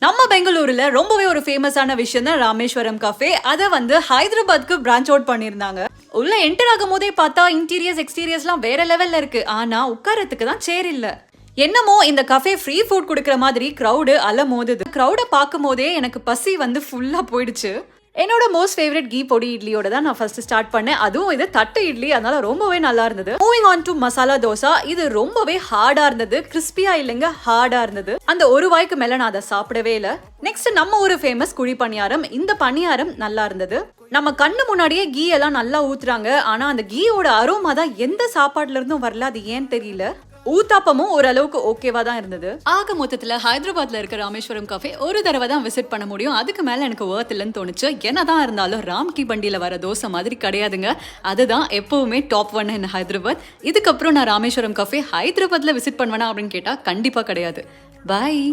நம்ம பெங்களூர்ல ரொம்பவே ஒரு ஃபேமஸான விஷயம் தான் ராமேஸ்வரம் கஃபே. அதை வந்து ஹைதராபாத்க்கு பிரான்ச் அவுட் பண்ணியிருந்தாங்க. உள்ள என்டர் ஆகும் போதே பார்த்தா இன்டீரியர்ஸ் எக்ஸ்டீரியர்ஸ்லாம் வேற லெவல்ல இருக்கு. ஆனா உட்காரத்துக்கு தான் சேர் இல்ல. என்னமோ இந்த கஃபே ஃப்ரீ ஃபுட் கொடுக்குற மாதிரி க்ரௌடு அலமோதுது. க்ரௌட பார்க்கும் போதே எனக்கு பசி வந்து ஃபுல்லா போயிடுச்சு. என்னோட மோஸ்ட் ஃபேவரட் கீ பொடி இட்லியோட தான் நான் ஃபர்ஸ்ட் ஸ்டார்ட் பண்ணேன். அதுவும் இது தட்டு இட்லி, அதனால ரொம்பவே நல்லா இருந்தது. Moving on to masala dosa. இது ரொம்பவே ஹார்டா இருந்தது, கிறிஸ்பியா இல்லைங்க, ஹார்டா இருந்தது. அந்த ஒரு வாய்க்கு மேல நான் அதை சாப்பிடவே இல்லை. நெக்ஸ்ட் நம்ம ஒரு ஃபேமஸ் குழி பணியாரம். இந்த பணியாரம் நல்லா இருந்தது. நம்ம கண்ணு முன்னாடியே கீ எல்லாம் நல்லா ஊத்துறாங்க. ஆனா அந்த கீயோட அரோமா தான் எந்த சாப்பாடுல இருந்தும் வரல. அது ஏன் தெரியல. ஊத்தாப்பமும் ஓரளவுக்கு ஓகேவா தான் இருந்தது. ஆக மொத்தத்துல ஹைதராபாத்ல இருக்க ராமேஸ்வரம் கஃபே ஒரு தடவை தான் விசிட் பண்ண முடியும். அதுக்கு மேல எனக்கு வர்த் இல்லைன்னு தோணுச்சு. என்னதான் இருந்தாலும் ராம்கி பண்டியில வர தோசை மாதிரி கிடையாதுங்க. அதுதான் எப்பவுமே டாப் 1 இன் ஹைதராபாத். இதுக்கப்புறம் நான் ராமேஸ்வரம் கஃபே ஹைதராபாத்ல விசிட் பண்ணுவேனா அப்படின்னு கேட்டா கண்டிப்பா கிடையாது. பாய்.